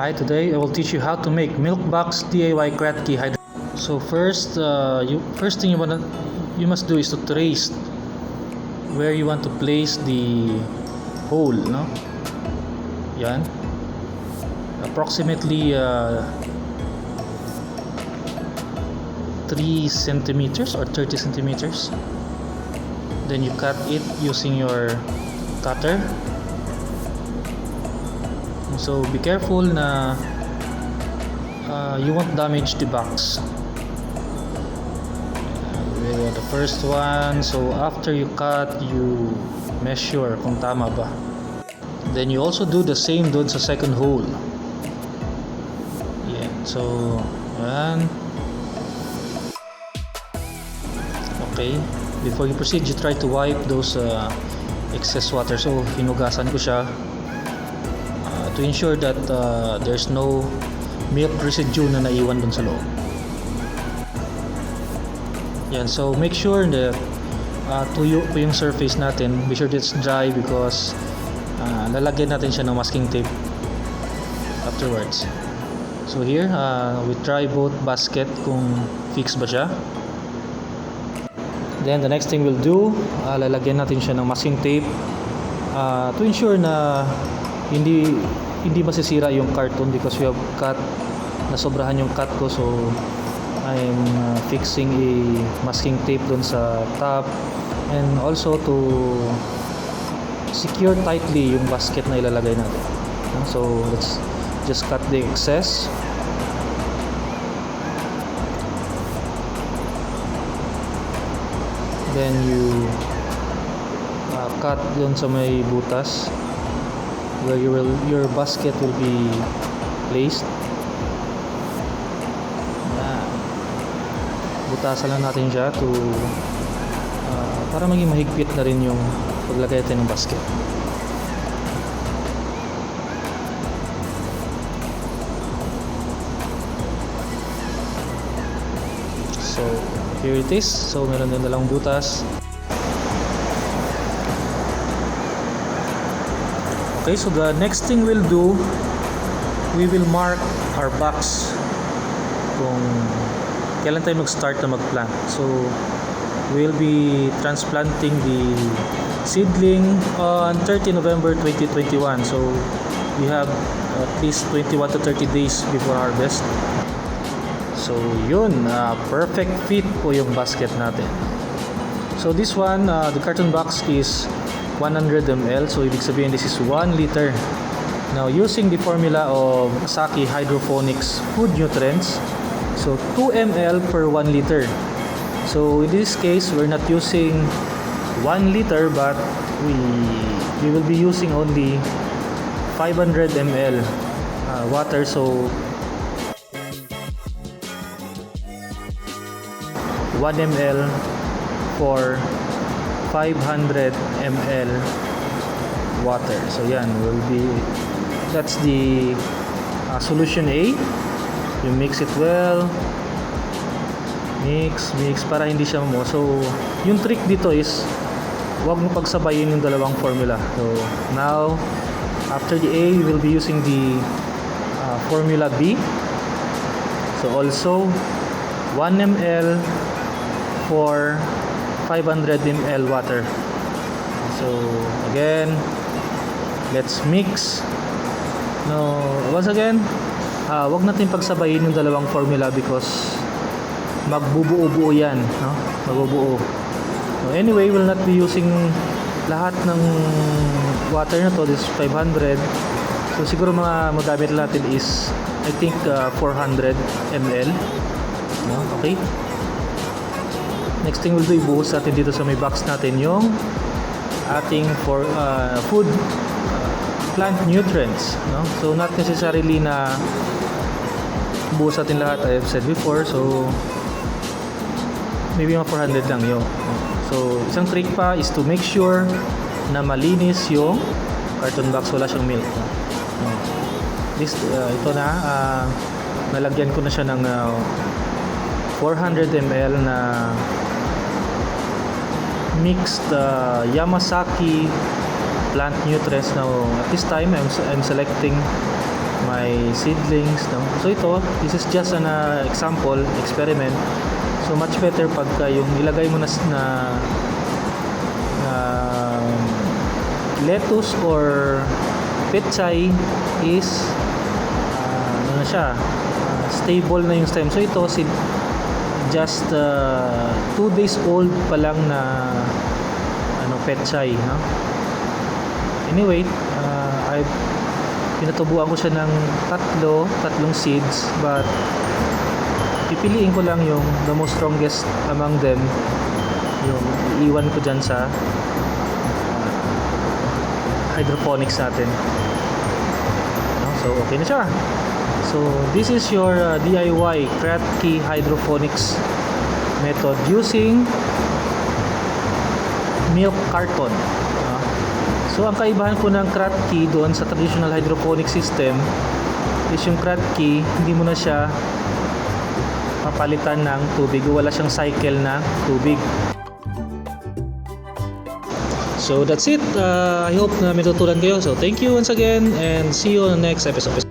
Hi, today I will teach you how to make milk box DIY Kratky Hydroponic. So first thing you must do is to trace where you want to place the hole, no? Yan. Approximately 3 centimeters or 30 centimeters. Then you cut it using your cutter. So be careful na you won't damage the box. The first one, so after you cut, you measure kung tama ba. Then you also do the same doon sa second hole. Yeah, so yan. Okay, before you proceed, you try to wipe those excess water. So hinugasan ko siya to ensure that there's no milk residue na naiwan dun sa loob. Yan, so make sure that tuyo po yung surface natin. Be sure that it's dry because lalagyan natin siya ng masking tape afterwards. So here, we try both basket kung fix ba siya. Then the next thing we'll do, lalagyan natin siya ng masking tape to ensure na hindi masisira yung carton because we have cut, nasobrahan yung cut ko, so I'm fixing a masking tape dun sa top and also to secure tightly yung basket na ilalagay natin. So let's just cut the excess. Then you cut dun sa may butas where your basket will be placed. Butasan lang natin siya to para maging mahigpit na rin yung paglagay natin ng basket. So here it is. So meron din dalang butas. Okay, so the next thing we'll do, we will mark our box kung kailan tayo mag-start na mag-plant. So we'll be transplanting the seedling on 30 November 2021. So we have at least 21 to 30 days before harvest. So yun, perfect fit po yung basket natin. So this one, the carton box is 100 ml, so ibig sabihin this is 1 liter. Now using the formula of Kratky Hydroponics food nutrients, so 2 ml per 1 liter. So in this case we're not using 1 liter but we will be using only 500 ml water. So 1 ml for 500 ml water. So yan, that's the solution A. You mix it well, mix para hindi siya mo. So yung trick dito is wag mo pagsabayin yung dalawang formula. So now after the A, we will be using the formula B. So also 1 ml for 500 ml water. So again, let's mix. No, once again, wag natin pagsabayin yung dalawang formula because magbubuo-buo yan, no? Magbubuo. So anyway, we'll not be using lahat ng water na to, this 500. So siguro mga magamit natin is I think 400 ml. No? Okay? Next thing we'll do, ibuhos natin dito sa may box natin yung ating food plant nutrients, no? So not necessarily na buhos natin lahat, I have said before. So maybe mga 400 lang yun. So isang trick pa is to make sure na malinis yung carton box, wala siyang milk. Ito na, nalagyan ko na siya ng 400 ml na mixed Yamasaki plant nutrients. Now at this time I'm selecting my seedlings, no? So this is just an example, experiment. So much better pagka yung ilagay mo na lettuce or pechay is ano na siya, stable na yung stem. So ito just 2 days old pa lang na pechay, no? Anyway, pinatubuan ko siya ng tatlong seeds, but pipiliin ko lang yung the most strongest among them, yung iiwan ko dyan sa hydroponics natin, no? So okay na siya. So this is your DIY Kratky Hydroponics method using Milk Carton. So ang kaibahan po ng Kratky doon sa traditional hydroponic system is yung Kratky, hindi mo na siya papalitan ng tubig, wala siyang cycle na tubig. So that's it. I hope na may tutulan kayo. So thank you once again and see you on the next episode.